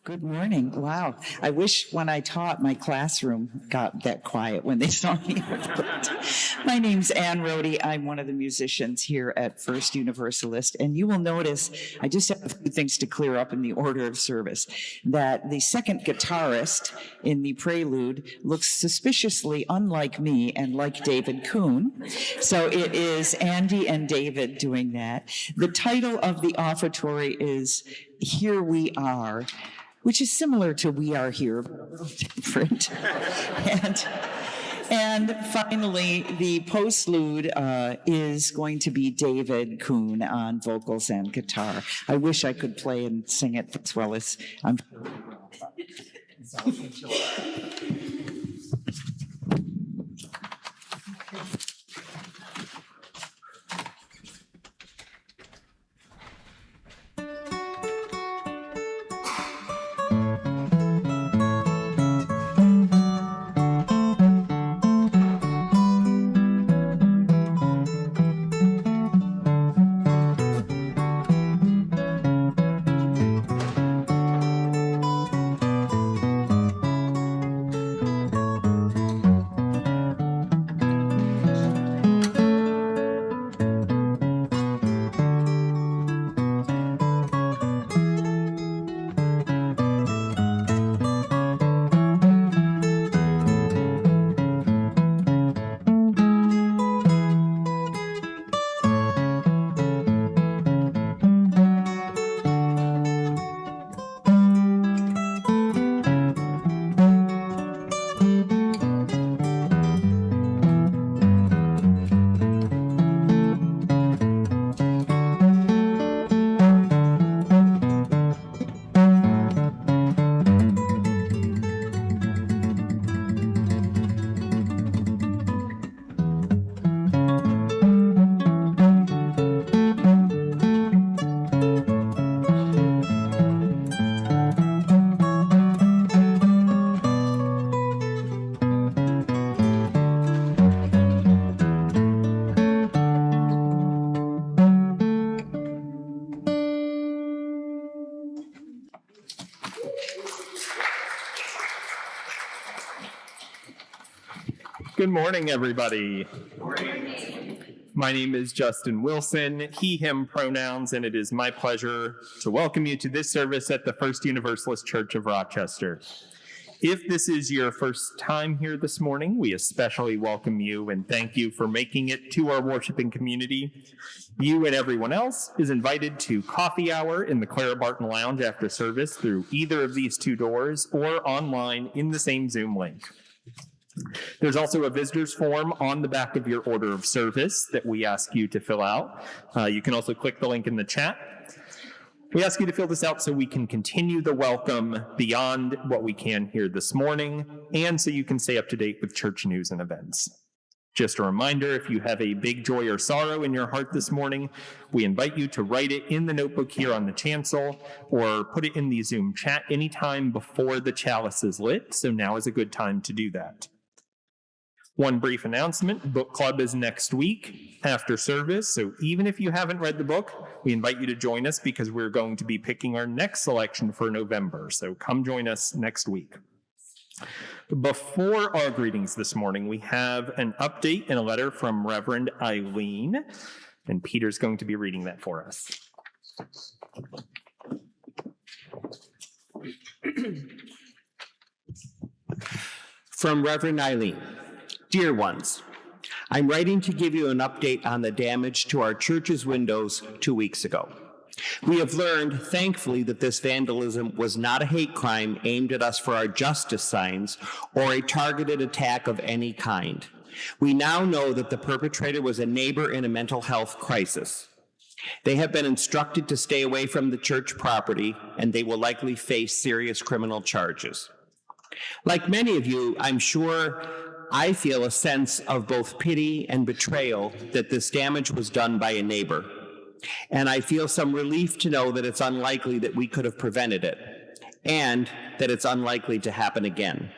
Good morning. Wow. I wish when I taught, my classroom got that quiet when they saw me. My name's Ann Rohde. I'm one of the musicians here at First Universalist. And you will notice, I just have a few things to clear up in the order of service, that the second guitarist in the prelude looks suspiciously unlike me and like David Kuhn. So it is Andy and David doing that. The title of the offertory is Here We Are, which is similar to We Are Here, but a little different. And finally, the postlude is going to be David Kuhn on vocals and guitar. I wish I could play and sing it as well as I'm. Good morning, everybody. Good morning. My name is Justin Wilson, he, him pronouns, and it is my pleasure to welcome you to this service at the First Universalist Church of Rochester. If this is your first time here this morning, we especially welcome you and thank you for making it to our worshiping community. You and everyone else is invited to coffee hour in the Clara Barton Lounge after service through either of these two doors or online in the same Zoom link. There's also a visitor's form on the back of your order of service that we ask you to fill out. You can also click the link in the chat. We ask you to fill this out so we can continue the welcome beyond what we can here this morning, and so you can stay up to date with church news and events. Just a reminder, if you have a big joy or sorrow in your heart this morning, we invite you to write it in the notebook here on the chancel or put it in the Zoom chat anytime before the chalice is lit, so now is a good time to do that. One brief announcement, book club is next week after service, so even if you haven't read the book, we invite you to join us because we're going to be picking our next selection for November, so come join us next week. Before our greetings this morning, we have an update and a letter from Reverend Eileen, and Peter's going to be reading that for us. From Reverend Eileen. Dear ones, I'm writing to give you an update on the damage to our church's windows 2 weeks ago. We have learned, thankfully, that this vandalism was not a hate crime aimed at us for our justice signs or a targeted attack of any kind. We now know that the perpetrator was a neighbor in a mental health crisis. They have been instructed to stay away from the church property, and they will likely face serious criminal charges. Like many of you, I'm sure I feel a sense of both pity and betrayal that this damage was done by a neighbor. And I feel some relief to know that it's unlikely that we could have prevented it, and that it's unlikely to happen again.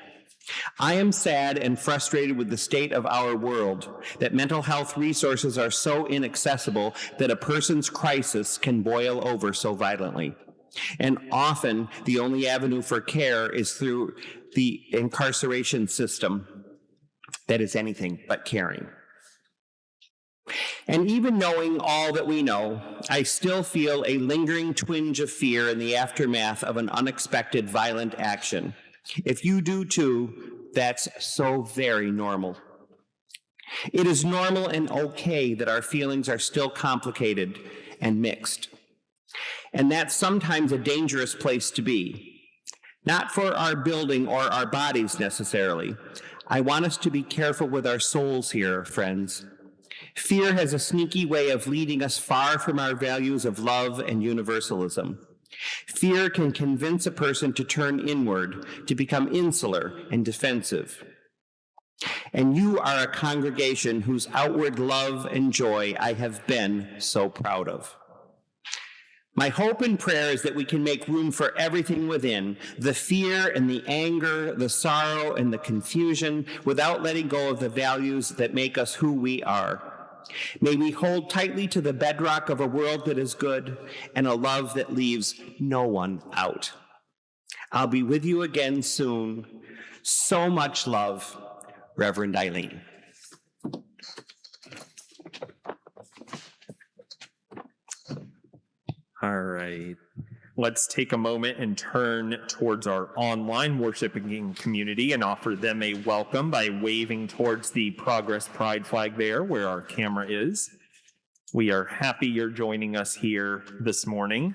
I am sad and frustrated with the state of our world, that mental health resources are so inaccessible that a person's crisis can boil over so violently. And often the only avenue for care is through the incarceration system that is anything but caring. And even knowing all that we know, I still feel a lingering twinge of fear in the aftermath of an unexpected violent action. If you do too, that's so very normal. It is normal and okay that our feelings are still complicated and mixed. And that's sometimes a dangerous place to be. Not for our building or our bodies necessarily. I want us to be careful with our souls here, friends. Fear has a sneaky way of leading us far from our values of love and universalism. Fear can convince a person to turn inward, to become insular and defensive. And you are a congregation whose outward love and joy I have been so proud of. My hope and prayer is that we can make room for everything within, the fear and the anger, the sorrow and the confusion, without letting go of the values that make us who we are. May we hold tightly to the bedrock of a world that is good and a love that leaves no one out. I'll be with you again soon. So much love, Reverend Eileen. All right. Let's take a moment and turn towards our online worshiping community and offer them a welcome by waving towards the Progress Pride flag there where our camera is. We are happy you're joining us here this morning.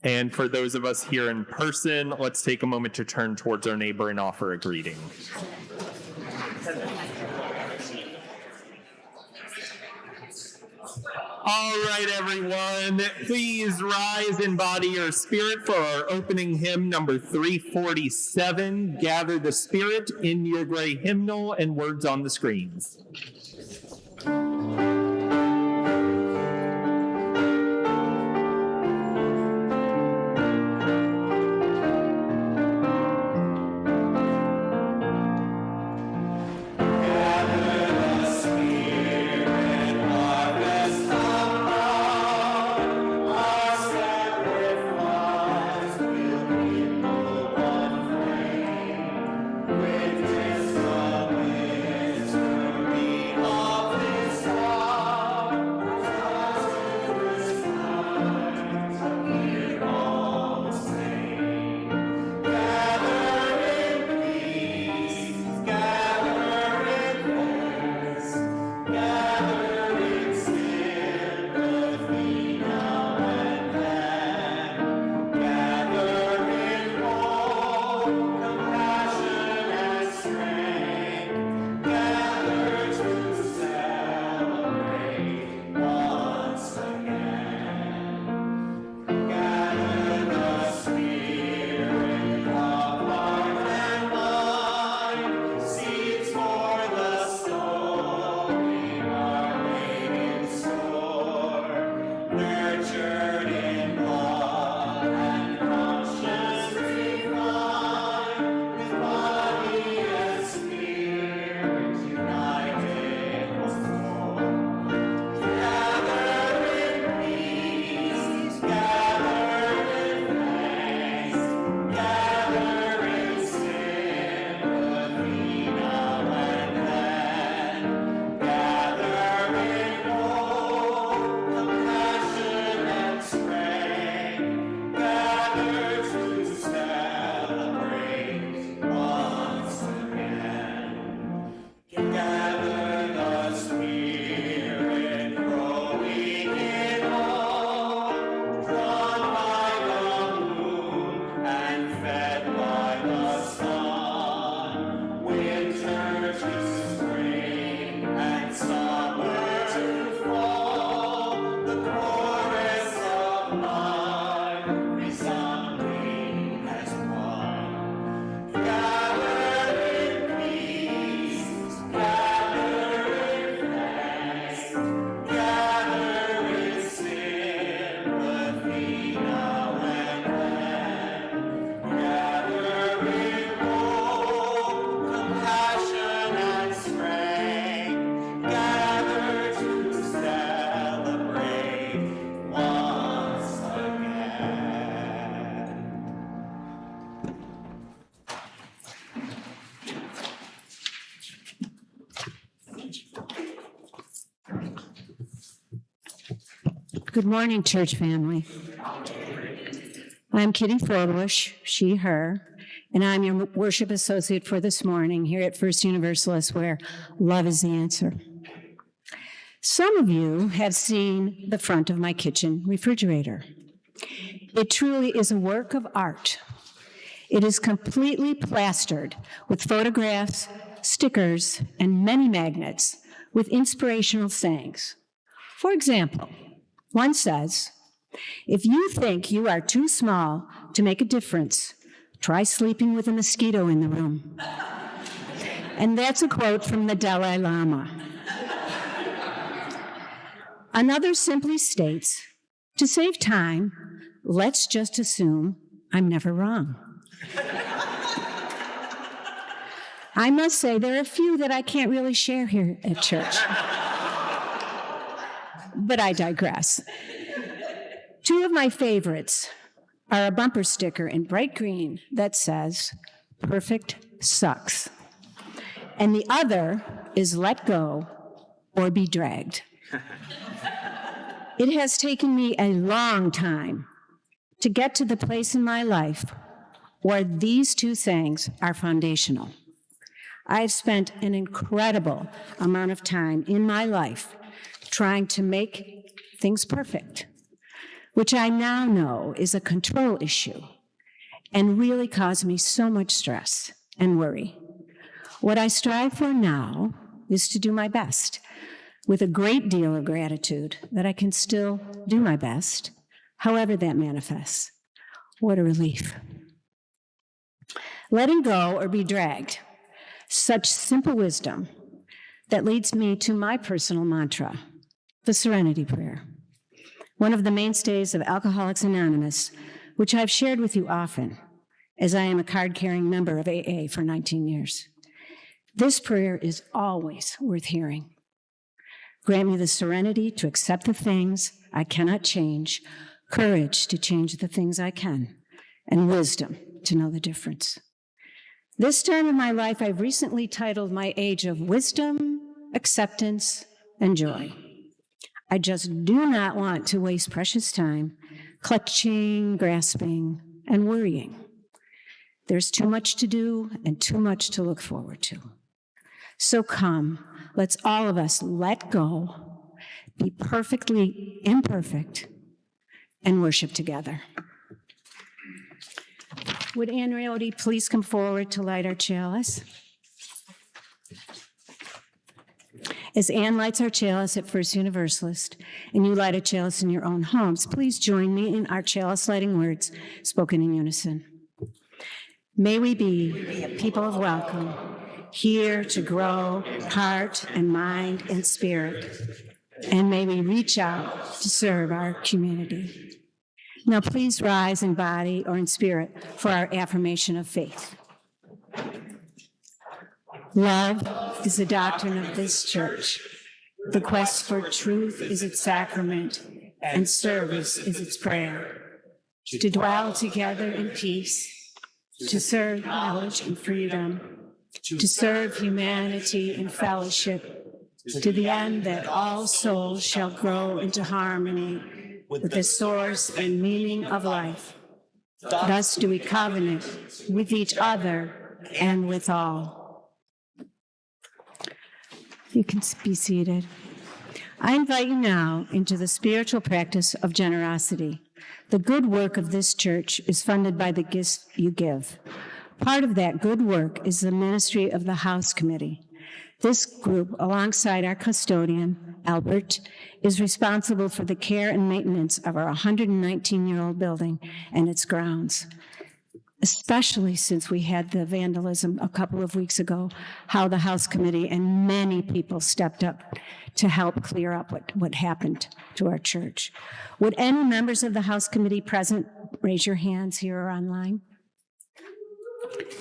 And for those of us here in person, let's take a moment to turn towards our neighbor and offer a greeting. All right, everyone, please rise in body or spirit for our opening hymn, number 347, Gather the Spirit, in your gray hymnal and words on the screens. Good morning, church family. I'm Kitty Forbush, she, her, and I'm your worship associate for this morning here at First Universalist, where love is the answer. Some of you have seen the front of my kitchen refrigerator. It truly is a work of art. It is completely plastered with photographs, stickers, and many magnets with inspirational sayings. For example, one says, "If you think you are too small to make a difference, try sleeping with a mosquito in the room." And that's a quote from the Dalai Lama. Another simply states, "To save time, let's just assume I'm never wrong." I must say, there are a few that I can't really share here at church. But I digress. Two of my favorites are a bumper sticker in bright green that says, "Perfect sucks." And the other is "Let go or be dragged." It has taken me a long time to get to the place in my life where these two sayings are foundational. I've spent an incredible amount of time in my life trying to make things perfect, which I now know is a control issue and really caused me so much stress and worry. What I strive for now is to do my best, with a great deal of gratitude that I can still do my best, however that manifests. What a relief. Letting go or be dragged. Such simple wisdom that leads me to my personal mantra, the Serenity Prayer, one of the mainstays of Alcoholics Anonymous, which I've shared with you often, as I am a card-carrying member of AA for 19 years. This prayer is always worth hearing. Grant me the serenity to accept the things I cannot change, courage to change the things I can, and wisdom to know the difference. This time in my life, I've recently titled my age of wisdom, acceptance, and joy. I just do not want to waste precious time clutching, grasping, and worrying. There's too much to do and too much to look forward to. So come, let's all of us let go, be perfectly imperfect, and worship together. Would Ann Riotti please come forward to light our chalice? As Ann lights our chalice at First Universalist, and you light a chalice in your own homes, please join me in our chalice lighting words spoken in unison. May we be a people of welcome, here to grow heart and mind and spirit, and may we reach out to serve our community. Now please rise in body or in spirit for our affirmation of faith. Love is the doctrine of this church. The quest for truth is its sacrament, and service is its prayer. To dwell together in peace, to serve knowledge and freedom, to serve humanity in fellowship, to the end that all souls shall grow into harmony with the source and meaning of life. Thus do we covenant with each other and with all. You can be seated. I invite you now into the spiritual practice of generosity. The good work of this church is funded by the gifts you give. Part of that good work is the ministry of the House Committee. This group, alongside our custodian, Albert, is responsible for the care and maintenance of our 119-year-old building and its grounds, especially since we had the vandalism a couple of weeks ago, how the House Committee and many people stepped up to help clear up what happened to our church. Would any members of the House Committee present raise your hands here or online?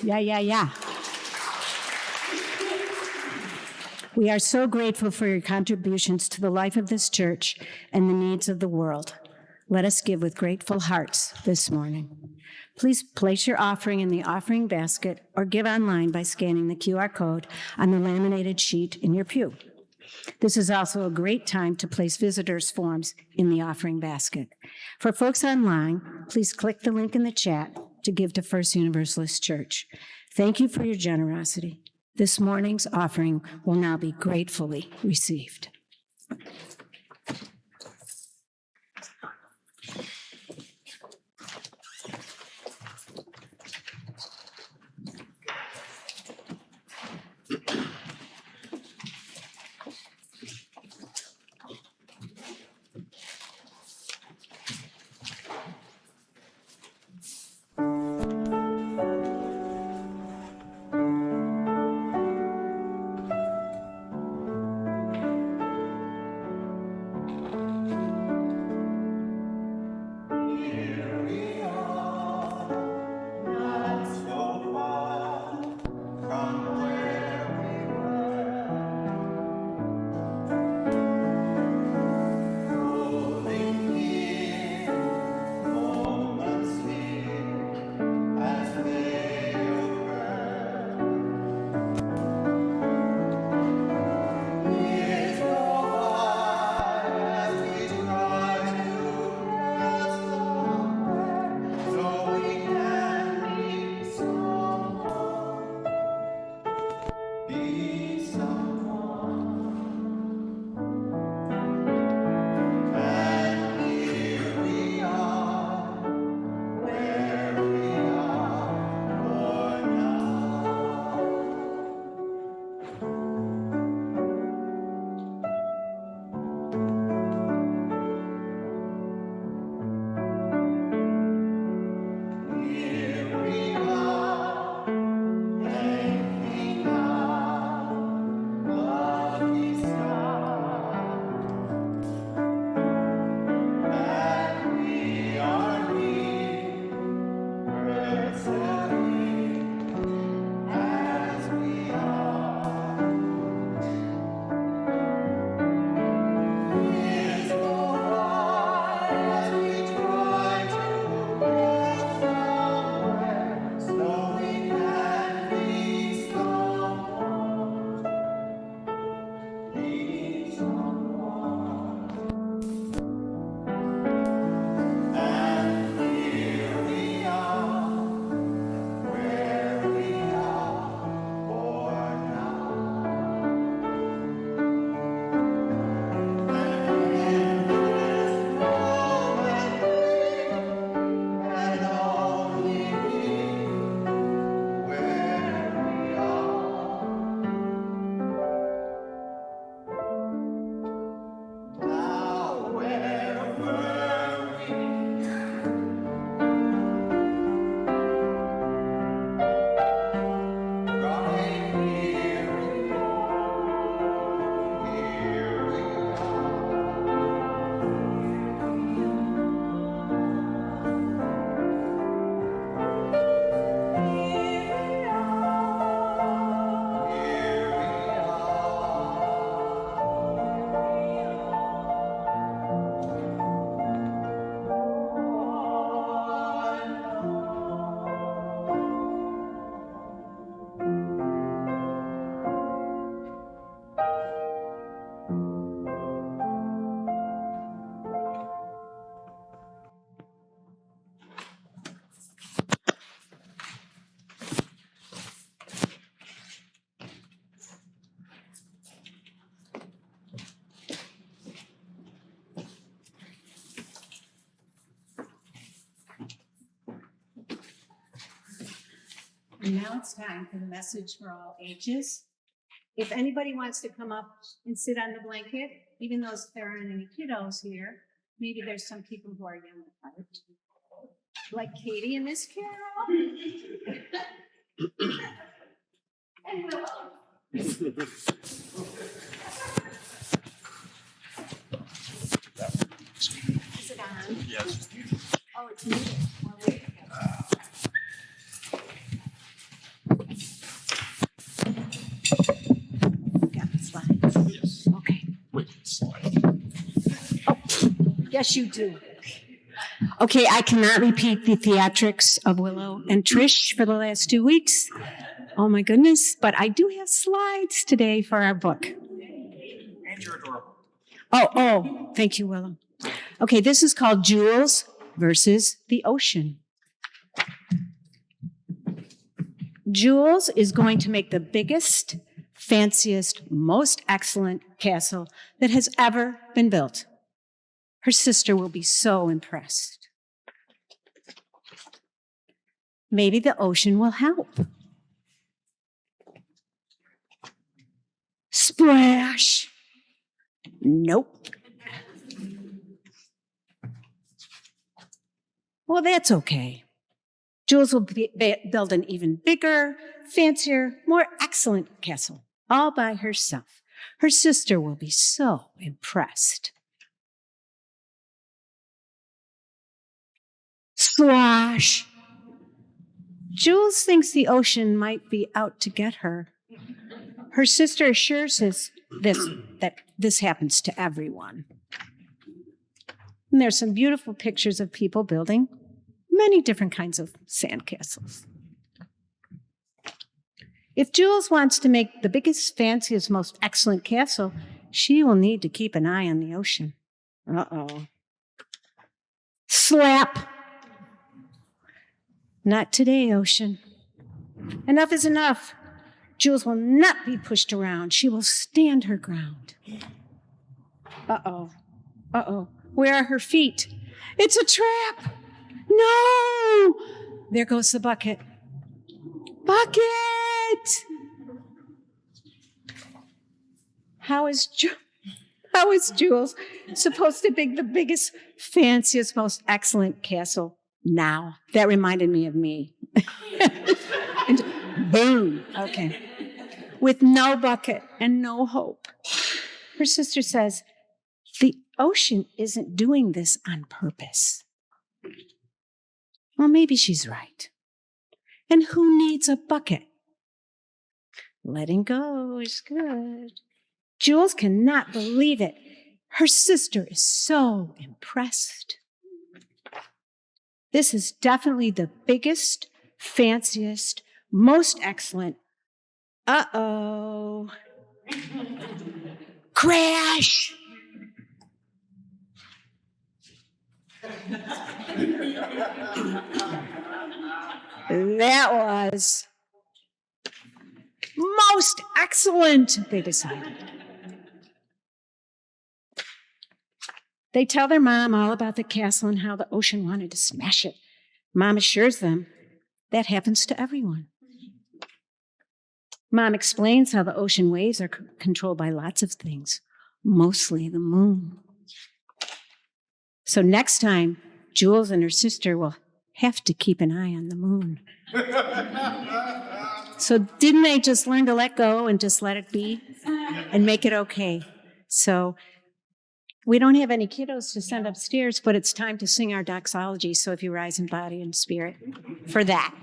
Yeah. We are so grateful for your contributions to the life of this church and the needs of the world. Let us give with grateful hearts this morning. Please place your offering in the offering basket or give online by scanning the QR code on the laminated sheet in your pew. This is also a great time to place visitors' forms in the offering basket. For folks online, please click the link in the chat to give to First Universalist Church. Thank you for your generosity. This morning's offering will now be gratefully received. And now it's time for the message for all ages. If anybody wants to come up and sit on the blanket, even though there aren't any kiddos here, maybe there's some people who are young at heart, like Katie and Miss Carol. And Willow. Is it on? Yes. Oh, it's muted. Oh, wait. Got the slides? Yes. Okay. Wait, slide. Yes, you do. Okay, I cannot repeat the theatrics of Willow and Trish for the last 2 weeks. Oh my goodness, but I do have slides today for our book. Oh, thank you, Willow. Okay, this is called Jules versus the ocean. Jules is going to make the biggest, fanciest, most excellent castle that has ever been built. Her sister will be so impressed. Maybe the ocean will help. Splash! Nope. Well, that's okay. Jules will build an even bigger, fancier, more excellent castle, all by herself. Her sister will be so impressed. Slosh! Jules thinks the ocean might be out to get her. Her sister assures us that this happens to everyone. And there's some beautiful pictures of people building many different kinds of sandcastles. If Jules wants to make the biggest, fanciest, most excellent castle, she will need to keep an eye on the ocean. Uh-oh. Slap! Not today, ocean. Enough is enough. Jules will not be pushed around. She will stand her ground. Uh-oh. Uh-oh. Where are her feet? It's a trap! No! There goes the bucket. Bucket! How is Jules supposed to build the biggest, fanciest, most excellent castle now? That reminded me of me. And boom. Okay. With no bucket and no hope. Her sister says, the ocean isn't doing this on purpose. Well, maybe she's right. And who needs a bucket? Letting go is good. Jules cannot believe it. Her sister is so impressed. This is definitely the biggest, fanciest, most excellent. Uh-oh. Crash! That was most excellent, they decided. They tell their mom all about the castle and how the ocean wanted to smash it. Mom assures them that happens to everyone. Mom explains how the ocean waves are controlled by lots of things, mostly the moon. So next time, Jules and her sister will have to keep an eye on the moon. So didn't they just learn to let go and just let it be and make it okay? So we don't have any kiddos to send upstairs, but it's time to sing our doxology. So if you rise in body and spirit for that.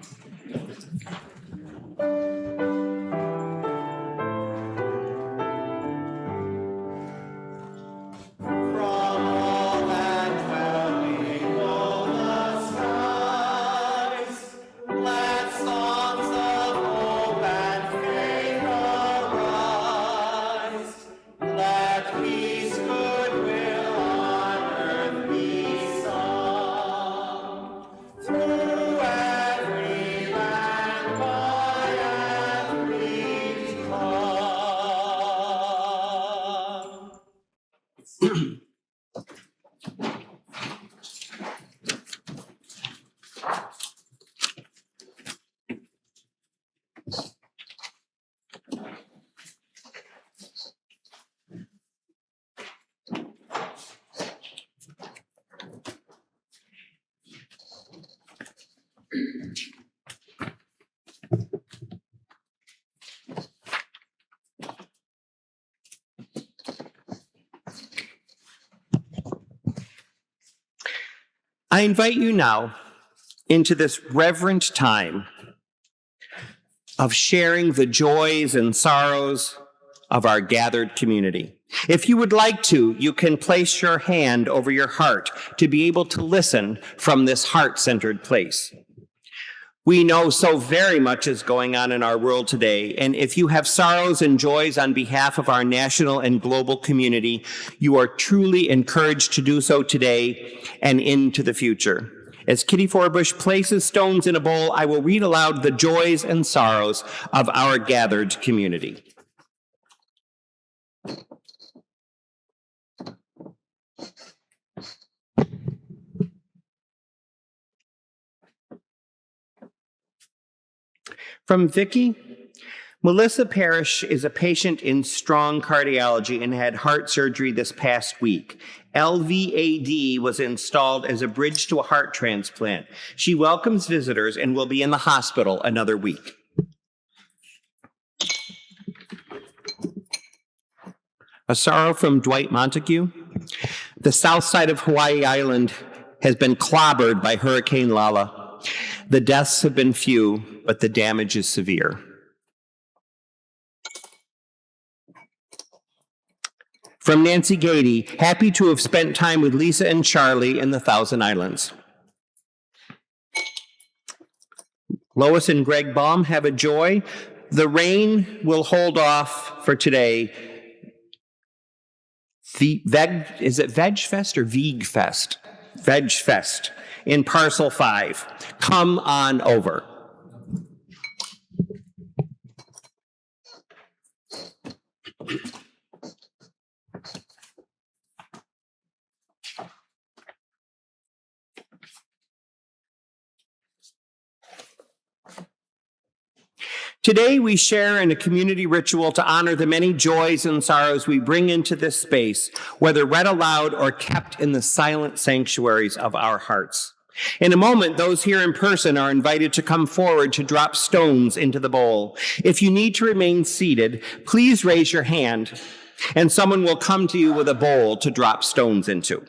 I invite you now into this reverent time of sharing the joys and sorrows of our gathered community. If you would like to, you can place your hand over your heart to be able to listen from this heart-centered place. We know so very much is going on in our world today, and if you have sorrows and joys on behalf of our national and global community, you are truly encouraged to do so today and into the future. As Kitty Forbush places stones in a bowl, I will read aloud the joys and sorrows of our gathered community. From Vicki, Melissa Parrish is a patient in strong cardiology and had heart surgery this past week. LVAD was installed as a bridge to a heart transplant. She welcomes visitors and will be in the hospital another week. A sorrow from Dwight Montague. The south side of Hawaii Island has been clobbered by Hurricane Lala. The deaths have been few, but the damage is severe. From Nancy Gady, happy to have spent time with Lisa and Charlie in the Thousand Islands. Lois and Greg Baum have a joy. The rain will hold off for today. Is it Veg Fest or Veeg Fest? Veg Fest in Parcel 5. Come on over. Today, we share in a community ritual to honor the many joys and sorrows we bring into this space, whether read aloud or kept in the silent sanctuaries of our hearts. In a moment, those here in person are invited to come forward to drop stones into the bowl. If you need to remain seated, please raise your hand, and someone will come to you with a bowl to drop stones into.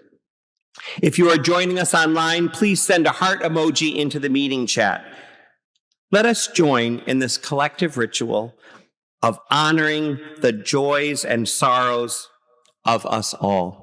If you are joining us online, please send a heart emoji into the meeting chat. Let us join in this collective ritual of honoring the joys and sorrows of us all.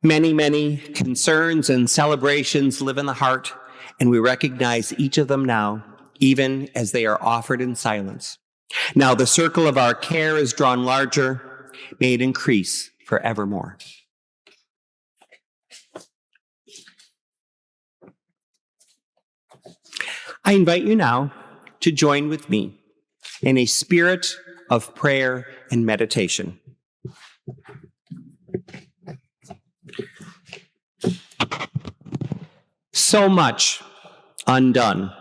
Many, many concerns and celebrations live in the heart, and we recognize each of them now, even as they are offered in silence. Now the circle of our care is drawn larger. May it increase forevermore. I invite you now to join with me in a spirit of prayer and meditation. So much undone,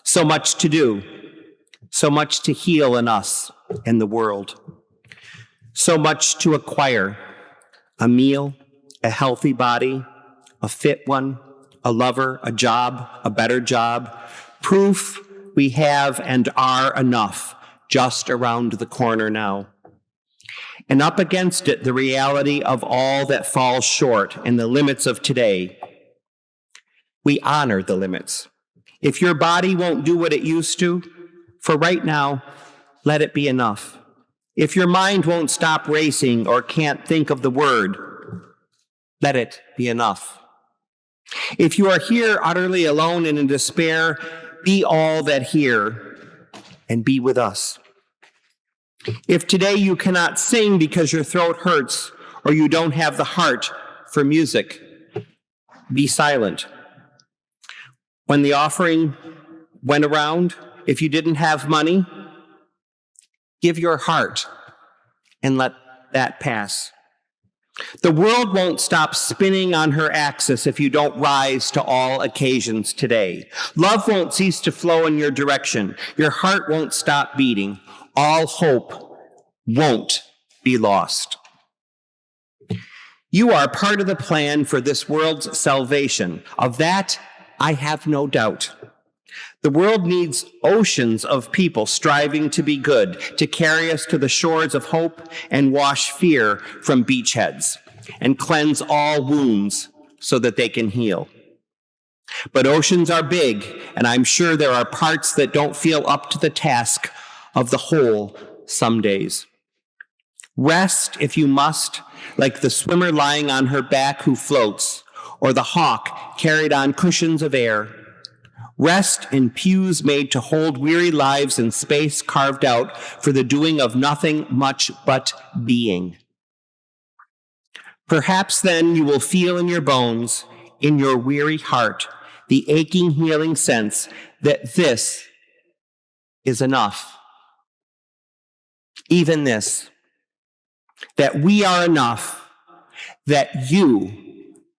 so much to do, so much to heal in us and the world, so much to acquire: a meal, a healthy body, a fit one, a lover, a job, a better job, proof we have and are enough just around the corner now. And up against it, the reality of all that falls short and the limits of today. We honor the limits. If your body won't do what it used to, for right now, let it be enough. If your mind won't stop racing or can't think of the word, let it be enough. If you are here utterly alone and in despair, be all that here and be with us. If today you cannot sing because your throat hurts or you don't have the heart for music, be silent. When the offering went around, if you didn't have money, give your heart and let that pass. The world won't stop spinning on her axis if you don't rise to all occasions today. Love won't cease to flow in your direction. Your heart won't stop beating. All hope won't be lost. You are part of the plan for this world's salvation. Of that, I have no doubt. The world needs oceans of people striving to be good, to carry us to the shores of hope and wash fear from beachheads and cleanse all wounds so that they can heal. But oceans are big, and I'm sure there are parts that don't feel up to the task of the whole some days. Rest if you must, like the swimmer lying on her back who floats, or the hawk carried on cushions of air. Rest in pews made to hold weary lives in space carved out for the doing of nothing much but being. Perhaps then you will feel in your bones, in your weary heart, the aching, healing sense that this is enough. Even this, that we are enough, that you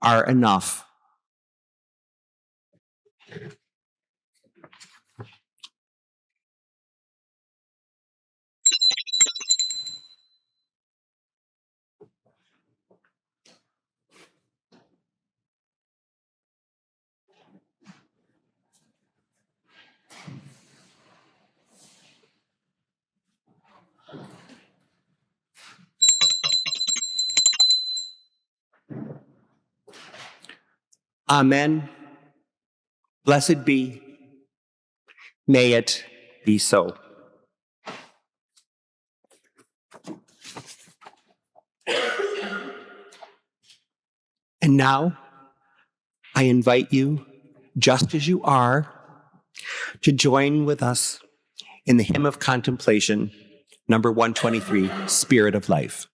are enough. Amen. Blessed be. May it be so. And now, I invite you, just as you are, to join with us in the hymn of contemplation, number 123, Spirit of Life.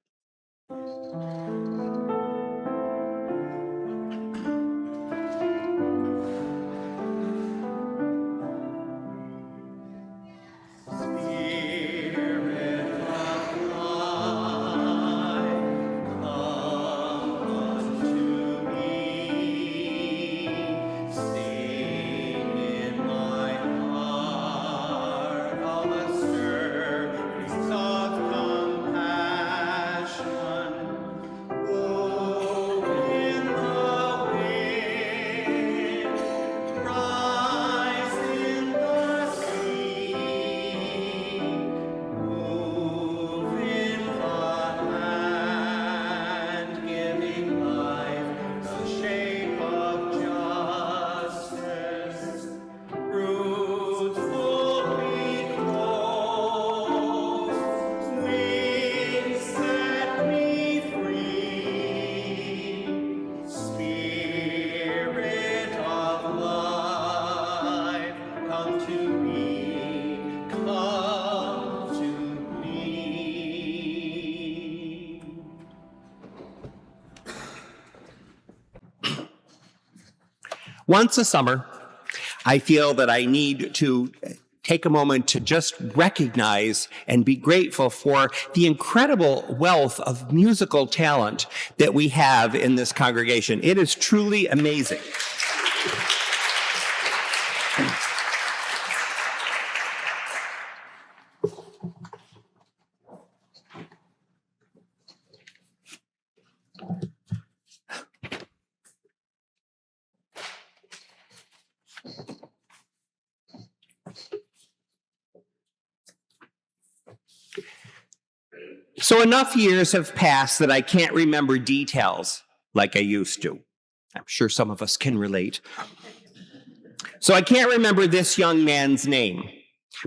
Once a summer, I feel that I need to take a moment to just recognize and be grateful for the incredible wealth of musical talent that we have in this congregation. It is truly amazing. So enough years have passed that I can't remember details like I used to. I'm sure some of us can relate. So I can't remember this young man's name,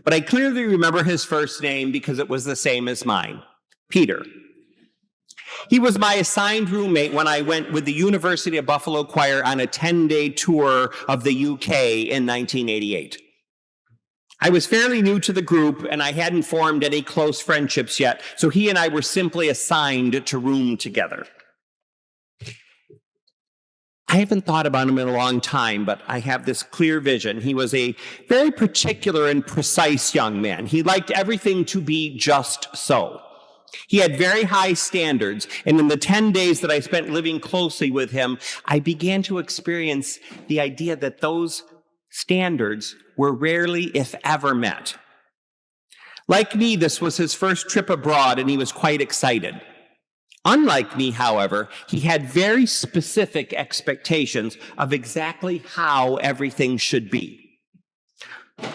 but I clearly remember his first name because it was the same as mine, Peter. He was my assigned roommate when I went with the University of Buffalo Choir on a 10-day tour of the UK in 1988. I was fairly new to the group and I hadn't formed any close friendships yet, so he and I were simply assigned to room together. I haven't thought about him in a long time, but I have this clear vision. He was a very particular and precise young man. He liked everything to be just so. He had very high standards, and in the 10 days that I spent living closely with him, I began to experience the idea that those standards were rarely, if ever, met. Like me, this was his first trip abroad, and he was quite excited. Unlike me, however, he had very specific expectations of exactly how everything should be.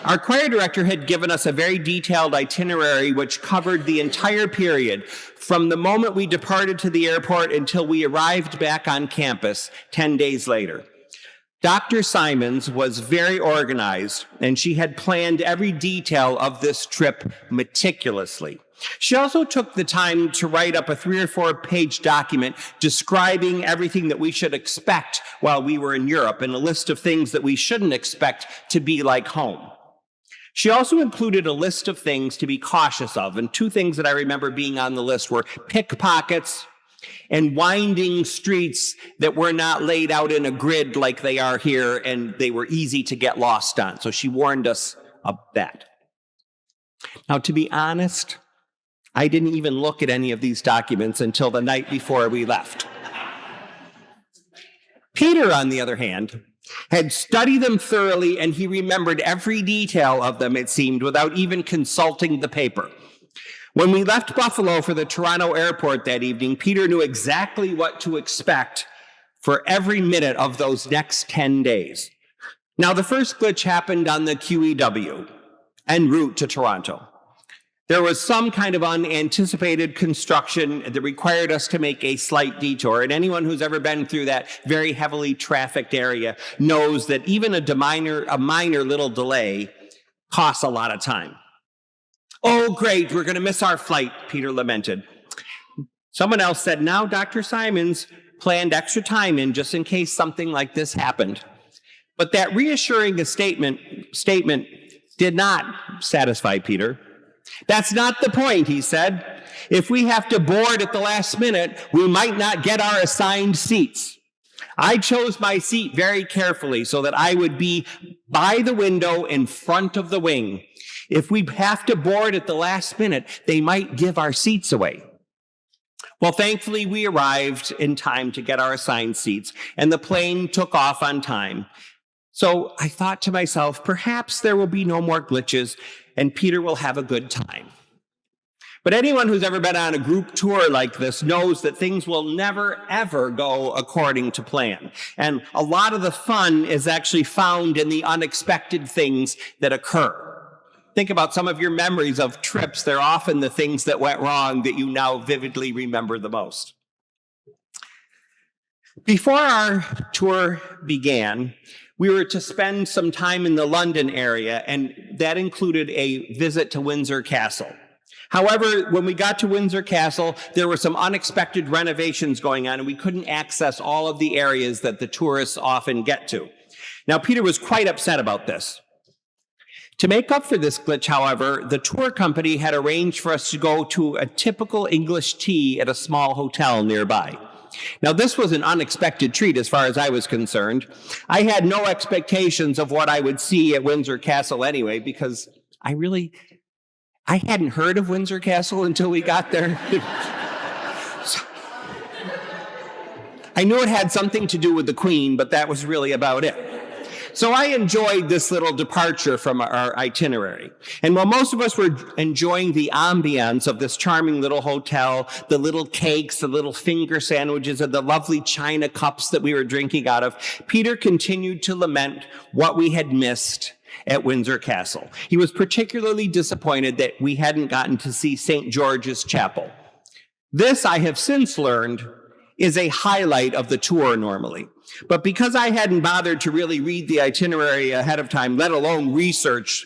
Our choir director had given us a very detailed itinerary which covered the entire period from the moment we departed to the airport until we arrived back on campus 10 days later. Dr. Simons was very organized, and she had planned every detail of this trip meticulously. She also took the time to write up a 3 or 4 page document describing everything that we should expect while we were in Europe and a list of things that we shouldn't expect to be like home. She also included a list of things to be cautious of, and 2 things that I remember being on the list were pickpockets and winding streets that were not laid out in a grid like they are here, and they were easy to get lost on. So she warned us of that. Now, to be honest, I didn't even look at any of these documents until the night before we left. Peter, on the other hand, had studied them thoroughly, and he remembered every detail of them, it seemed, without even consulting the paper. When we left Buffalo for the Toronto airport that evening, Peter knew exactly what to expect for every minute of those next 10 days. Now, the first glitch happened on the QEW en route to Toronto. There was some kind of unanticipated construction that required us to make a slight detour, and anyone who's ever been through that very heavily trafficked area knows that even a minor little delay costs a lot of time. "Oh, great, we're going to miss our flight," Peter lamented. Someone else said, "Now Dr. Simons planned extra time in just in case something like this happened." But that reassuring statement did not satisfy Peter. "That's not the point," he said. "If we have to board at the last minute, we might not get our assigned seats. I chose my seat very carefully so that I would be by the window in front of the wing. If we have to board at the last minute, they might give our seats away." Well, thankfully, we arrived in time to get our assigned seats, and the plane took off on time. So I thought to myself, perhaps there will be no more glitches, and Peter will have a good time. But anyone who's ever been on a group tour like this knows that things will never, ever go according to plan. And a lot of the fun is actually found in the unexpected things that occur. Think about some of your memories of trips. They're often the things that went wrong that you now vividly remember the most. Before our tour began, we were to spend some time in the London area, and that included a visit to Windsor Castle. However, when we got to Windsor Castle, there were some unexpected renovations going on, and we couldn't access all of the areas that the tourists often get to. Now, Peter was quite upset about this. To make up for this glitch, however, the tour company had arranged for us to go to a typical English tea at a small hotel nearby. Now, this was an unexpected treat as far as I was concerned. I had no expectations of what I would see at Windsor Castle anyway, because I hadn't heard of Windsor Castle until we got there. So, I knew it had something to do with the Queen, but that was really about it. So I enjoyed this little departure from our itinerary. And while most of us were enjoying the ambiance of this charming little hotel, the little cakes, the little finger sandwiches, and the lovely china cups that we were drinking out of, Peter continued to lament what we had missed at Windsor Castle. He was particularly disappointed that we hadn't gotten to see St. George's Chapel. This, I have since learned, is a highlight of the tour normally. But because I hadn't bothered to really read the itinerary ahead of time, let alone research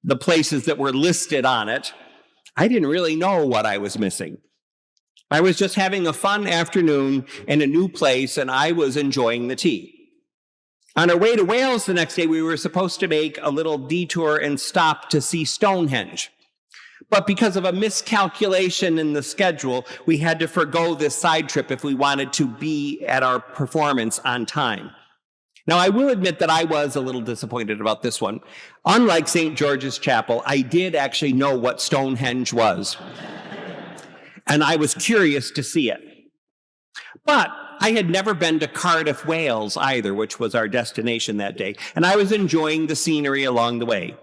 the places that were listed on it, I didn't really know what I was missing. I was just having a fun afternoon in a new place, and I was enjoying the tea. On our way to Wales the next day, we were supposed to make a little detour and stop to see Stonehenge. But because of a miscalculation in the schedule, we had to forgo this side trip if we wanted to be at our performance on time. Now, I will admit that I was a little disappointed about this one. Unlike St. George's Chapel, I did actually know what Stonehenge was. And I was curious to see it. But I had never been to Cardiff, Wales either, which was our destination that day, and I was enjoying the scenery along the way.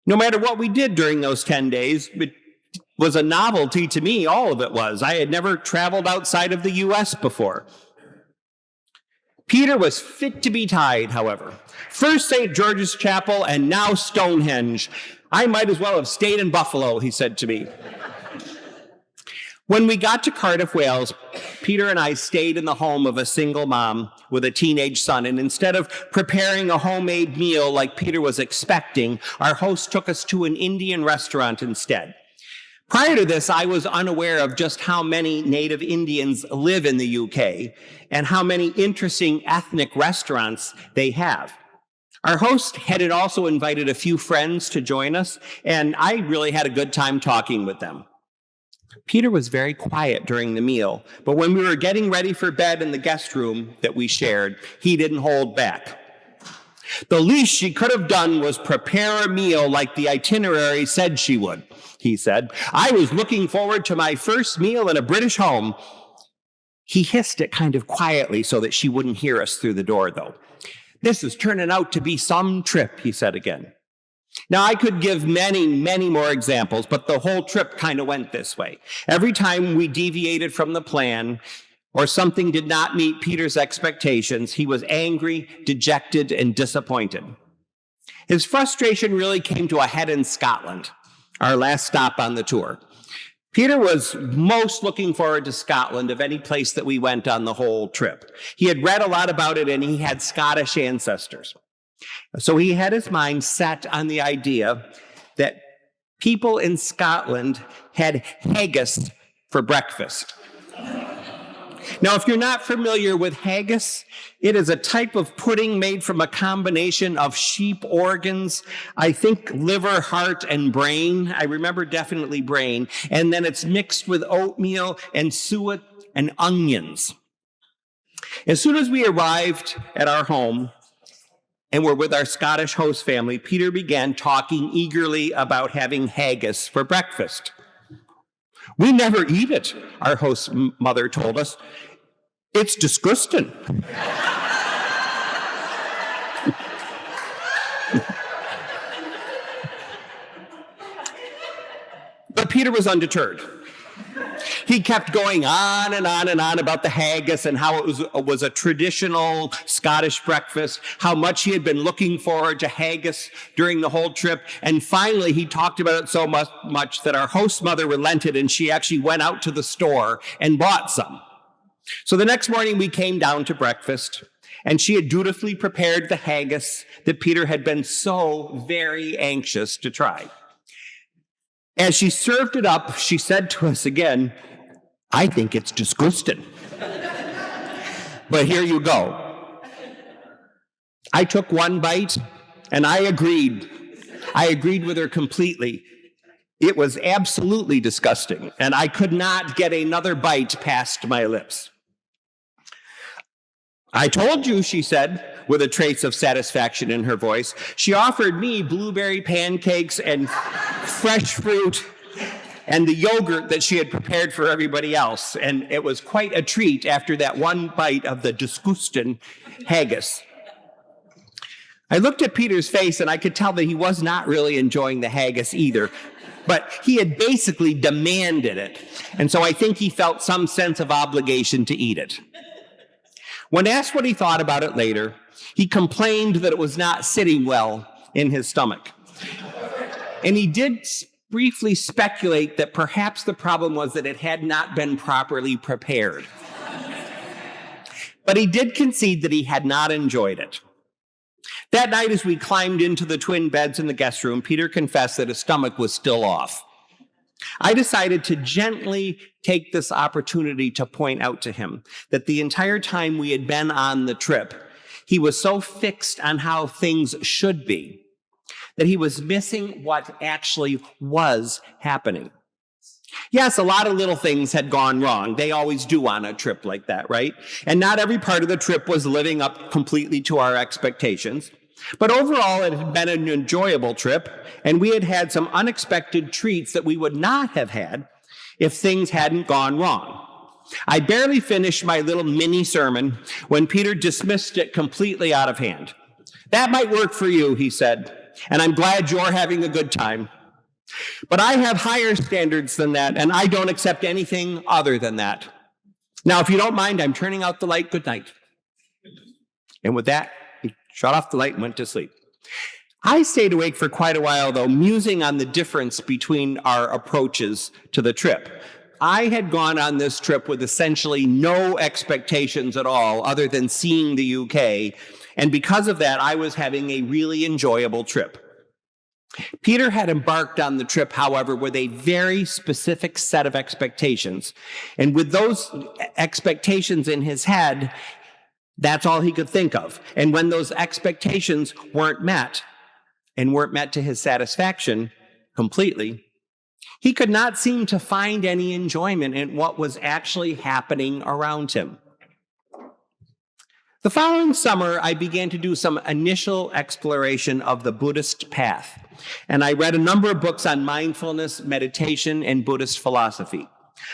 No matter what we did during those 10 days, it was a novelty to me, all of it was. I had never traveled outside of the U.S. before. Peter was fit to be tied, however. First St. George's Chapel and now Stonehenge. I might as well have stayed in Buffalo, he said to me. When we got to Cardiff, Wales, Peter and I stayed in the home of a single mom with a teenage son, and instead of preparing a homemade meal like Peter was expecting, our host took us to an Indian restaurant instead. Prior to this, I was unaware of just how many native Indians live in the UK and how many interesting ethnic restaurants they have. Our host had also invited a few friends to join us, and I really had a good time talking with them. Peter was very quiet during the meal, but when we were getting ready for bed in the guest room that we shared, he didn't hold back. The least she could have done was prepare a meal like the itinerary said she would, he said. I was looking forward to my first meal in a British home. He hissed it kind of quietly so that she wouldn't hear us through the door, though. This is turning out to be some trip, he said again. Now, I could give many, many more examples, but the whole trip kind of went this way. Every time we deviated from the plan or something did not meet Peter's expectations, he was angry, dejected, and disappointed. His frustration really came to a head in Scotland, our last stop on the tour. Peter was most looking forward to Scotland of any place that we went on the whole trip. He had read a lot about it, and he had Scottish ancestors. So he had his mind set on the idea that people in Scotland had haggis for breakfast. Now, if you're not familiar with haggis, it is a type of pudding made from a combination of sheep organs, I think liver, heart, and brain. I remember definitely brain. And then it's mixed with oatmeal and suet and onions. As soon as we arrived at our home, and were with our Scottish host family, Peter began talking eagerly about having haggis for breakfast. We never eat it, our host's mother told us. It's disgusting. But Peter was undeterred. He kept going on and on and on about the haggis and how it was a traditional Scottish breakfast, how much he had been looking forward to haggis during the whole trip. And finally, he talked about it so much that our host mother relented, and she actually went out to the store and bought some. So the next morning, we came down to breakfast, and she had dutifully prepared the haggis that Peter had been so very anxious to try. As she served it up, she said to us again, I think it's disgusting. But here you go. I took one bite, and I agreed. I agreed with her completely. It was absolutely disgusting, and I could not get another bite past my lips. I told you, she said, with a trace of satisfaction in her voice. She offered me blueberry pancakes and fresh fruit and the yogurt that she had prepared for everybody else. And it was quite a treat after that one bite of the disgusting haggis. I looked at Peter's face, and I could tell that he was not really enjoying the haggis either. But he had basically demanded it. And so I think he felt some sense of obligation to eat it. When asked what he thought about it later, he complained that it was not sitting well in his stomach. And he did briefly speculate that perhaps the problem was that it had not been properly prepared. But he did concede that he had not enjoyed it. That night, as we climbed into the twin beds in the guest room, Peter confessed that his stomach was still off. I decided to gently take this opportunity to point out to him that the entire time we had been on the trip, he was so fixed on how things should be that he was missing what actually was happening. Yes, a lot of little things had gone wrong. They always do on a trip like that, right? And not every part of the trip was living up completely to our expectations. But overall, it had been an enjoyable trip, and we had had some unexpected treats that we would not have had if things hadn't gone wrong. I barely finished my little mini sermon when Peter dismissed it completely out of hand. "That might work for you," he said, "and I'm glad you're having a good time. But I have higher standards than that, and I don't accept anything other than that. Now, if you don't mind, I'm turning out the light. Good night." And with that, he shut off the light and went to sleep. I stayed awake for quite a while, though, musing on the difference between our approaches to the trip. I had gone on this trip with essentially no expectations at all other than seeing the UK, and because of that, I was having a really enjoyable trip. Peter had embarked on the trip, however, with a very specific set of expectations. And with those expectations in his head, that's all he could think of. And when those expectations weren't met, and weren't met to his satisfaction completely, he could not seem to find any enjoyment in what was actually happening around him. The following summer, I began to do some initial exploration of the Buddhist path, and I read a number of books on mindfulness, meditation, and Buddhist philosophy.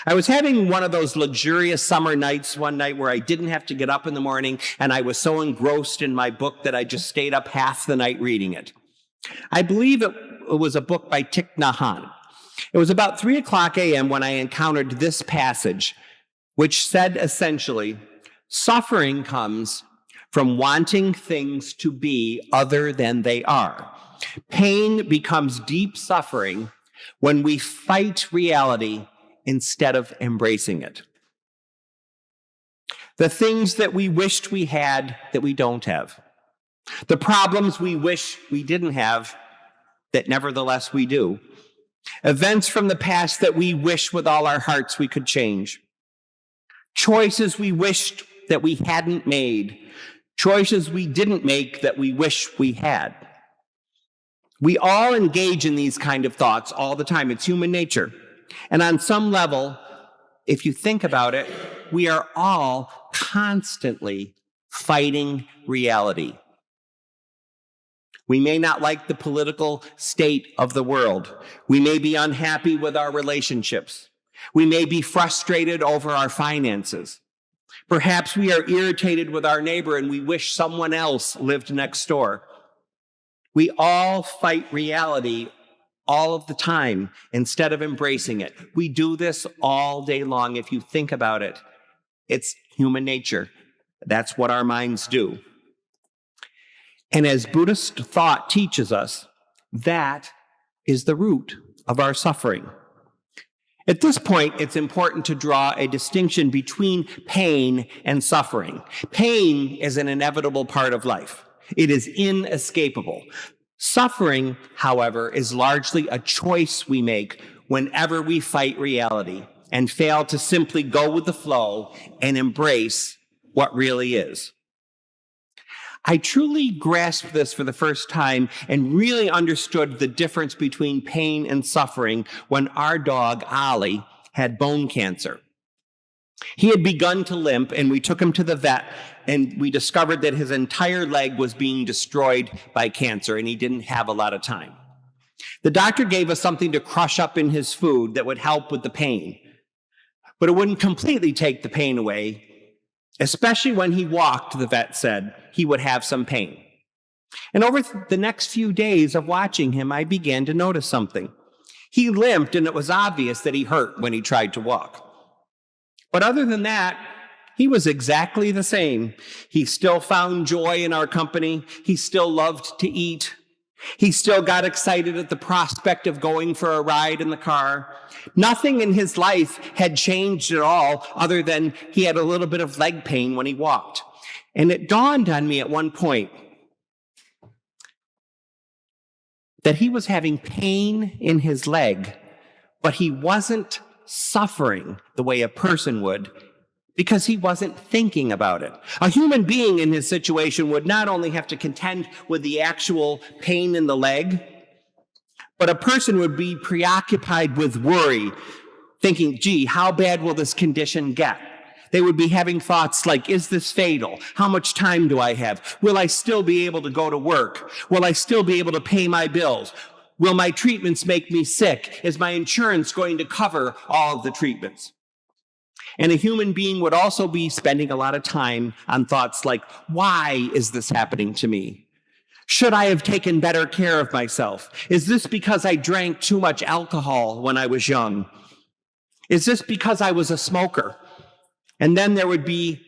I was having one of those luxurious summer nights one night where I didn't have to get up in the morning, and I was so engrossed in my book that I just stayed up half the night reading it. I believe it was a book by Thich Nhat Hanh. It was about 3:00 a.m. when I encountered this passage, which said essentially, suffering comes from wanting things to be other than they are. Pain becomes deep suffering when we fight reality instead of embracing it. The things that we wished we had that we don't have. The problems we wish we didn't have that nevertheless we do. Events from the past that we wish with all our hearts we could change. Choices we wished that we hadn't made. Choices we didn't make that we wish we had. We all engage in these kind of thoughts all the time. It's human nature. And on some level, if you think about it, we are all constantly fighting reality. We may not like the political state of the world. We may be unhappy with our relationships. We may be frustrated over our finances. Perhaps we are irritated with our neighbor and we wish someone else lived next door. We all fight reality all of the time instead of embracing it. We do this all day long. If you think about it, it's human nature. That's what our minds do. And as Buddhist thought teaches us, that is the root of our suffering. At this point, it's important to draw a distinction between pain and suffering. Pain is an inevitable part of life. It is inescapable. Suffering, however, is largely a choice we make whenever we fight reality and fail to simply go with the flow and embrace what really is. I truly grasped this for the first time and really understood the difference between pain and suffering when our dog, Ollie, had bone cancer. He had begun to limp, and we took him to the vet, and we discovered that his entire leg was being destroyed by cancer, and he didn't have a lot of time. The doctor gave us something to crush up in his food that would help with the pain, but it wouldn't completely take the pain away. Especially when he walked, the vet said, he would have some pain. And over the next few days of watching him, I began to notice something. He limped, and it was obvious that he hurt when he tried to walk. But other than that, he was exactly the same. He still found joy in our company. He still loved to eat. He still got excited at the prospect of going for a ride in the car. Nothing in his life had changed at all other than he had a little bit of leg pain when he walked. And it dawned on me at one point that he was having pain in his leg, but he wasn't suffering the way a person would because he wasn't thinking about it. A human being in his situation would not only have to contend with the actual pain in the leg, but a person would be preoccupied with worry, thinking, gee, how bad will this condition get? They would be having thoughts like, is this fatal? How much time do I have? Will I still be able to go to work? Will I still be able to pay my bills? Will my treatments make me sick? Is my insurance going to cover all of the treatments? And a human being would also be spending a lot of time on thoughts like, why is this happening to me? Should I have taken better care of myself? Is this because I drank too much alcohol when I was young? Is this because I was a smoker? And then there would be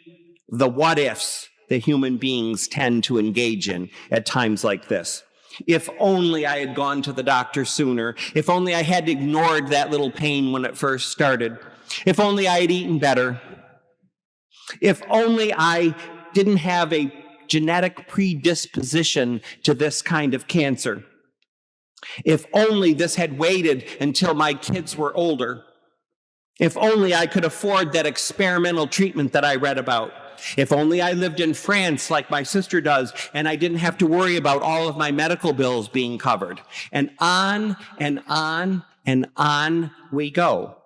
the what ifs that human beings tend to engage in at times like this. If only I had gone to the doctor sooner. If only I had ignored that little pain when it first started. If only I had eaten better. If only I didn't have a genetic predisposition to this kind of cancer. If only this had waited until my kids were older. If only I could afford that experimental treatment that I read about. If only I lived in France like my sister does, and I didn't have to worry about all of my medical bills being covered. And on and on and on we go.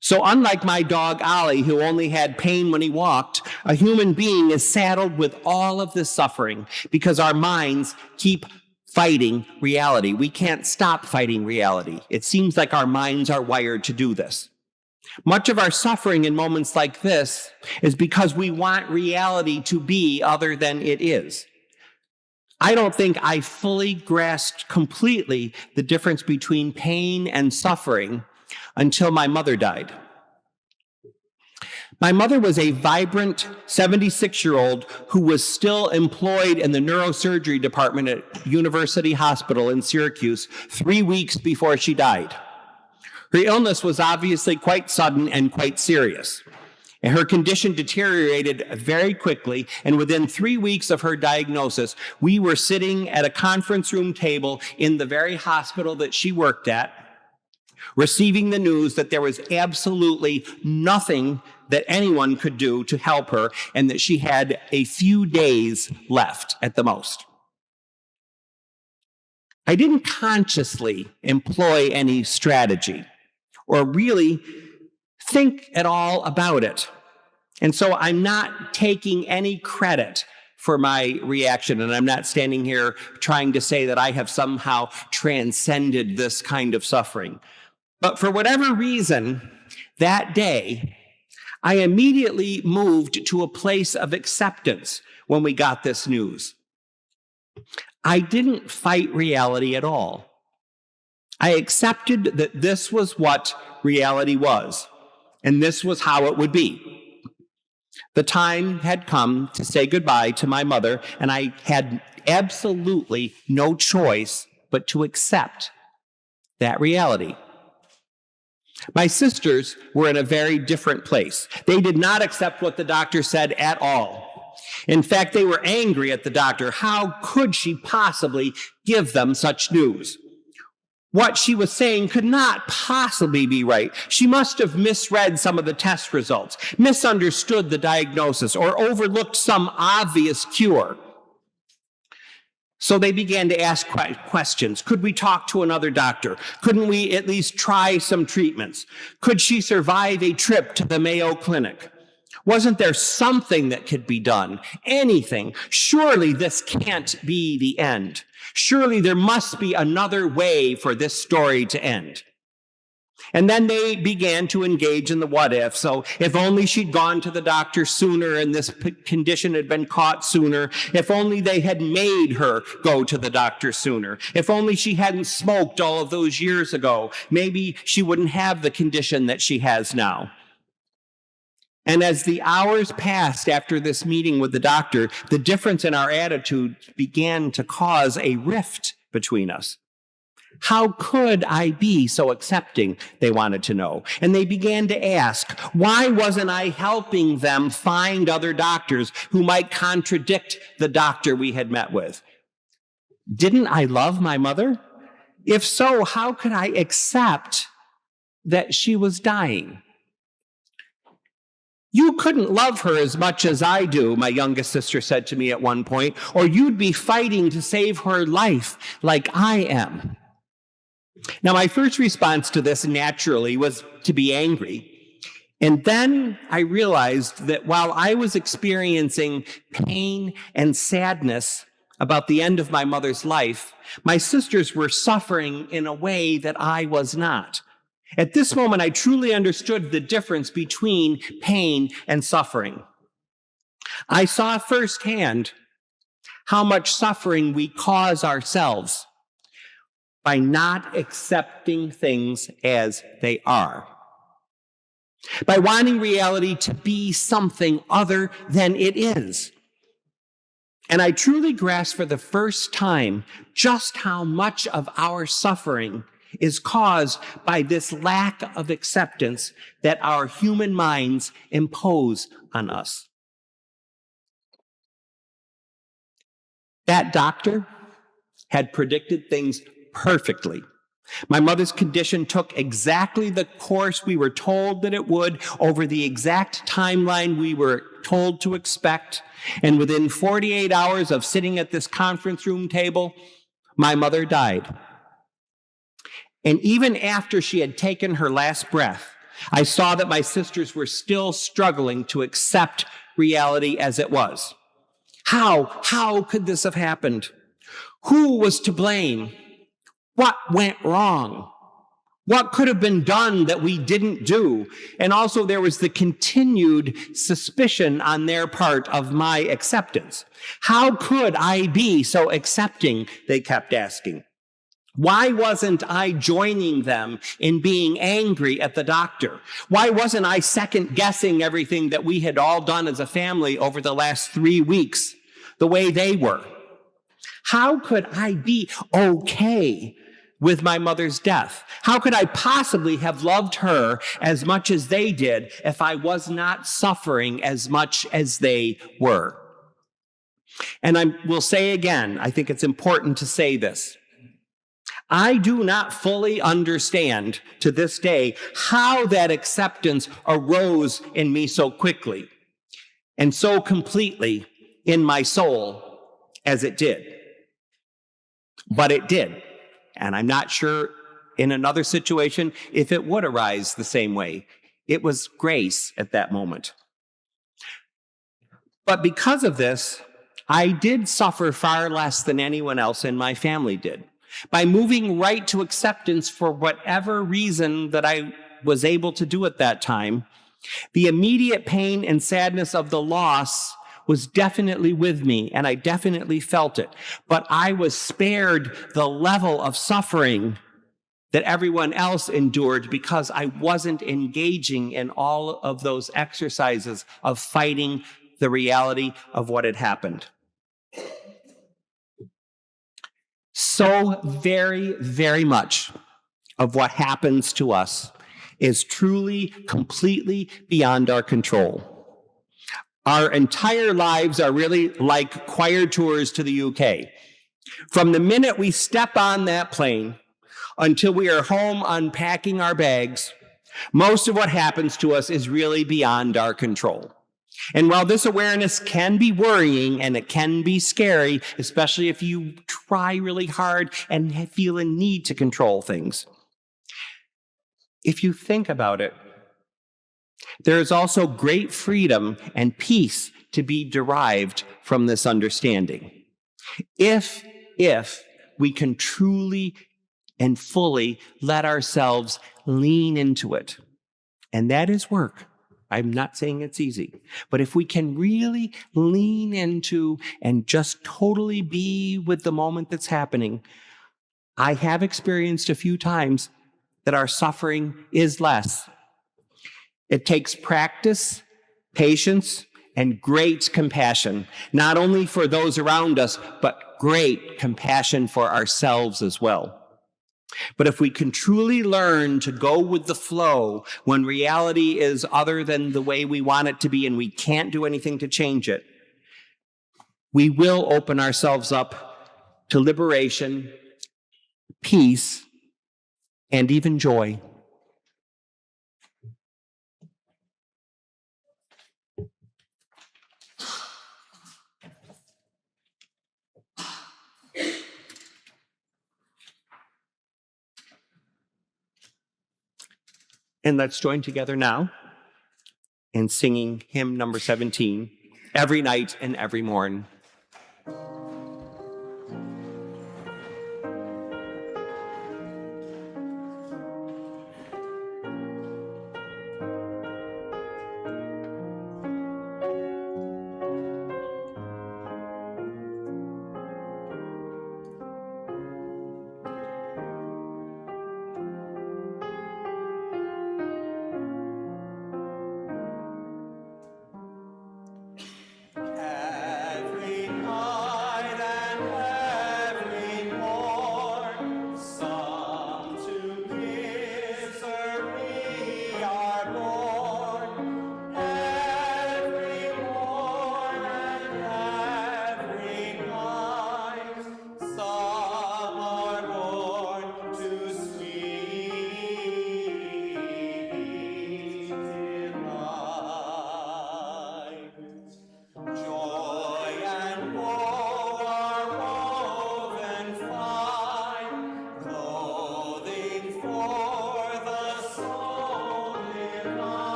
So unlike my dog Ollie, who only had pain when he walked, a human being is saddled with all of this suffering because our minds keep fighting reality. We can't stop fighting reality. It seems like our minds are wired to do this. Much of our suffering in moments like this is because we want reality to be other than it is. I don't think I fully grasped completely the difference between pain and suffering until my mother died. My mother was a vibrant 76-year-old who was still employed in the neurosurgery department at University Hospital in Syracuse 3 weeks before she died. Her illness was obviously quite sudden and quite serious. And her condition deteriorated very quickly, and within 3 weeks of her diagnosis, we were sitting at a conference room table in the very hospital that she worked at, receiving the news that there was absolutely nothing that anyone could do to help her, and that she had a few days left at the most. I didn't consciously employ any strategy or really think at all about it. And so I'm not taking any credit for my reaction, and I'm not standing here trying to say that I have somehow transcended this kind of suffering. But for whatever reason, that day, I immediately moved to a place of acceptance when we got this news. I didn't fight reality at all. I accepted that this was what reality was, and this was how it would be. The time had come to say goodbye to my mother, and I had absolutely no choice but to accept that reality. My sisters were in a very different place. They did not accept what the doctor said at all. In fact, they were angry at the doctor. How could she possibly give them such news? What she was saying could not possibly be right. She must have misread some of the test results, misunderstood the diagnosis, or overlooked some obvious cure. So they began to ask questions. Could we talk to another doctor? Couldn't we at least try some treatments? Could she survive a trip to the Mayo Clinic? Wasn't there something that could be done? Anything? Surely this can't be the end. Surely there must be another way for this story to end. And then they began to engage in the what if. So if only she'd gone to the doctor sooner and this condition had been caught sooner. If only they had made her go to the doctor sooner. If only she hadn't smoked all of those years ago. Maybe she wouldn't have the condition that she has now. And as the hours passed after this meeting with the doctor, the difference in our attitudes began to cause a rift between us. How could I be so accepting, they wanted to know. And they began to ask, why wasn't I helping them find other doctors who might contradict the doctor we had met with? Didn't I love my mother? If so, how could I accept that she was dying? You couldn't love her as much as I do, my youngest sister said to me at one point, or you'd be fighting to save her life like I am. Now, my first response to this naturally was to be angry. And then I realized that while I was experiencing pain and sadness about the end of my mother's life, my sisters were suffering in a way that I was not. At this moment, I truly understood the difference between pain and suffering. I saw firsthand how much suffering we cause ourselves by not accepting things as they are, by wanting reality to be something other than it is. And I truly grasped for the first time just how much of our suffering is caused by this lack of acceptance that our human minds impose on us. That doctor had predicted things perfectly. My mother's condition took exactly the course we were told that it would over the exact timeline we were told to expect. And within 48 hours of sitting at this conference room table, my mother died. And even after she had taken her last breath, I saw that my sisters were still struggling to accept reality as it was. How could this have happened? Who was to blame? What went wrong? What could have been done that we didn't do? And also there was the continued suspicion on their part of my acceptance. How could I be so accepting, they kept asking. Why wasn't I joining them in being angry at the doctor? Why wasn't I second guessing everything that we had all done as a family over the last 3 weeks the way they were? How could I be okay with my mother's death? How could I possibly have loved her as much as they did if I was not suffering as much as they were? And I will say again, I think it's important to say this. I do not fully understand to this day how that acceptance arose in me so quickly and so completely in my soul as it did. But it did. And I'm not sure in another situation if it would arise the same way. It was grace at that moment. But because of this, I did suffer far less than anyone else in my family did. By moving right to acceptance for whatever reason that I was able to do at that time, the immediate pain and sadness of the loss was definitely with me, and I definitely felt it. But I was spared the level of suffering that everyone else endured because I wasn't engaging in all of those exercises of fighting the reality of what had happened. So very, very much of what happens to us is truly, completely beyond our control. Our entire lives are really like choir tours to the UK. From the minute we step on that plane until we are home unpacking our bags, most of what happens to us is really beyond our control. And while this awareness can be worrying and it can be scary, especially if you try really hard and feel a need to control things, if you think about it, there is also great freedom and peace to be derived from this understanding. If we can truly and fully let ourselves lean into it. And that is work. I'm not saying it's easy, but if we can really lean into and just totally be with the moment that's happening, I have experienced a few times that our suffering is less. It takes practice, patience, and great compassion, not only for those around us, but great compassion for ourselves as well. But if we can truly learn to go with the flow when reality is other than the way we want it to be and we can't do anything to change it, we will open ourselves up to liberation, peace, and even joy. And let's join together now in singing hymn number 17, Every Night and Every Morn.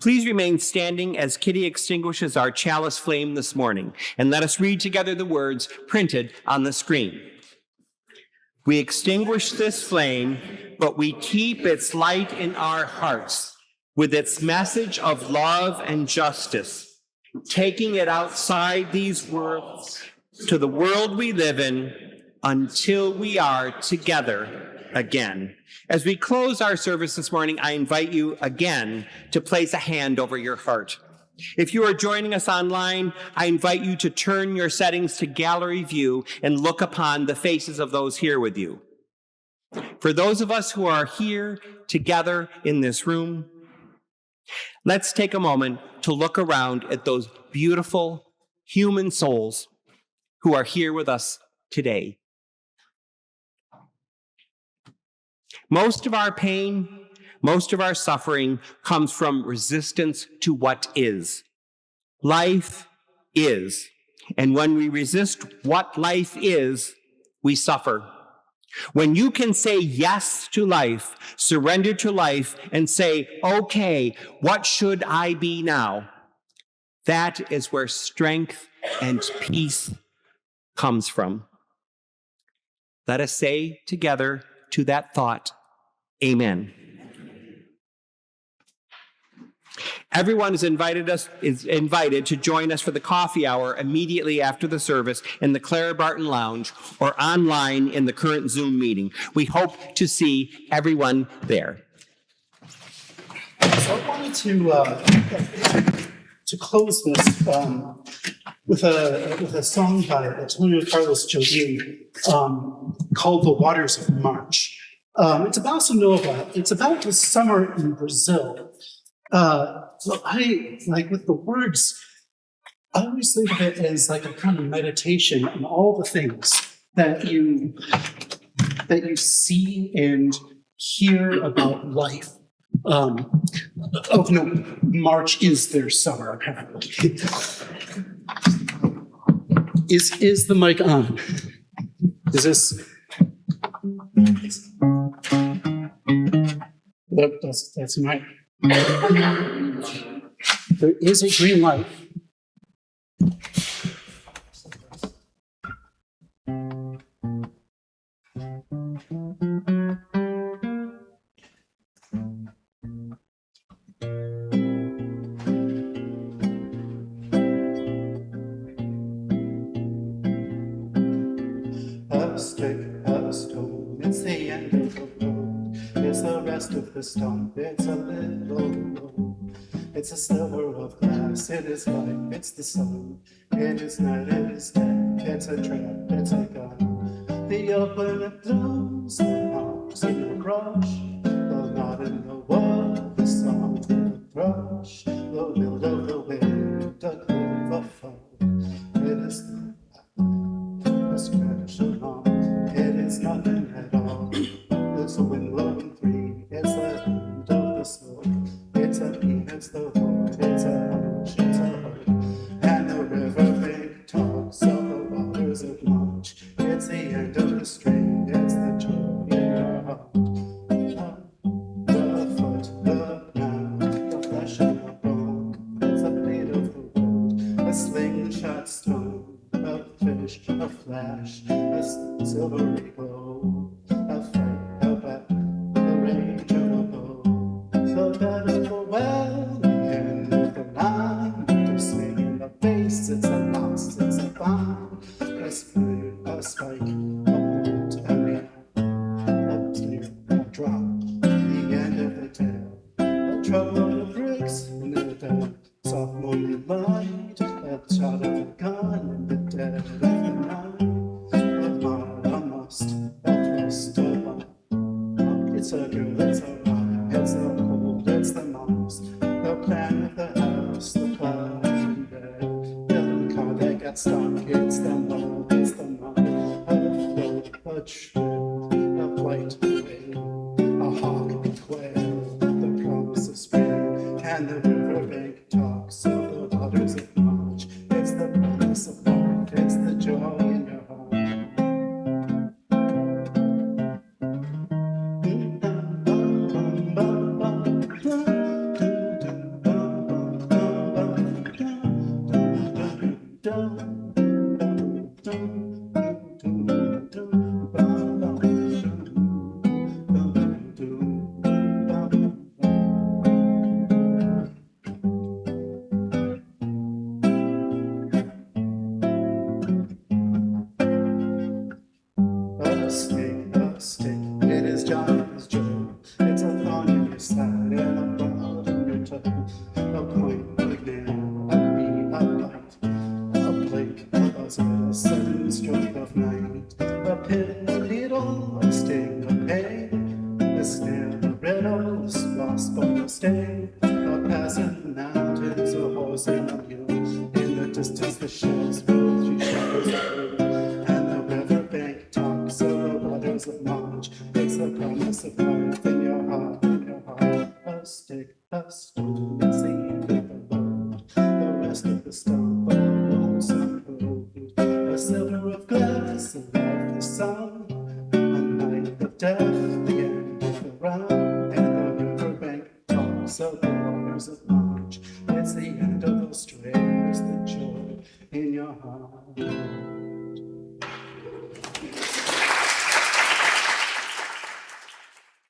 Please remain standing as Kitty extinguishes our chalice flame this morning, and let us read together the words printed on the screen. We extinguish this flame, but we keep its light in our hearts with its message of love and justice, taking it outside these worlds to the world we live in until we are together again. As we close our service this morning, I invite you again to place a hand over your heart. If you are joining us online, I invite you to turn your settings to gallery view and look upon the faces of those here with you. For those of us who are here together in this room, let's take a moment to look around at those beautiful human souls who are here with us today. Most of our pain, most of our suffering comes from resistance to what is. Life is. And when we resist what life is, we suffer. When you can say yes to life, surrender to life, and say, okay, what should I be now? That is where strength and peace comes from. Let us say together to that thought, amen. Everyone is invited to join us for the coffee hour immediately after the service in the Clara Barton Lounge or online in the current Zoom meeting. We hope to see everyone there. So I wanted to close this with a song by Antonio Carlos Jobim called "The Waters of March." It's about bossa nova. It's about the summer in Brazil. So I, like with the words, I always think of it as like a kind of meditation on all the things that you see and hear about life. No, March is their summer, apparently. Is the mic on? Is this? That's right. There is a green light. A stick, a stone, it's the end of the road. It's the rest of the stump, it's a little road. It's a sliver of glass, it is light, it's the sun. It is night, it is day, it's a trap, it's a gun. The open it blooms, the house in the brush, the knot in the wood, the song of the thrush, the wind of the wind, the gloom of fun. It is a scratch along, it is nothing at all. It's a wind blowing free, it's the end of the snow. It's a beam, it's the wood, it's a hunch, it's a hook. And the river big talks of the waters of March. It's the end of the string, it's the joy in your heart. The foot, the ground, the flesh and the bone. It's the blade of the wood, a slingshot stone, a fish, a flash, a silvery glow, a fight, a bat, the rage of a bow, the battle well, the end of the line, the swing in the face, it's a loss, it's a bind, a spear, a spike, a bolt, a nail, a spear, a drop, the end of the tale, a trouble of bricks in the dark, soft morning light, a shot of a gun in the dead of the night, a mar, a must, a thrust, a lump. It's a girl, it's a rhyme, it's the cold, it's the mouse, the plan of the house, the cloud in bed, the car that got stuck, it's the mud, it's the mud, a float, a trip, a flight away, a hawk, a quail, the promise of spring, and the riverbank talks of the waters of March. It's the promise of life, it's the joy in your heart. A stick, it is John, it's Joe. It's a thorn in your side and a rod in your toe. A point, a nail, a bee, a bite, a blink, a buzzer, a sudden stroke of night. A pin, a needle, a sting, a pain, a snail, a riddle, a wasp, a sting. A pass in the mountains, a horse and a mule. In the distance, the shells roll through shadows of blue. And the riverbank talks of the waters of March. It's the promise of life in your heart, in your heart. A stick, a stone, it's the end of the road. The rest of the stump, a lonesome road. A silver of glass, a life, the sun. A night of death.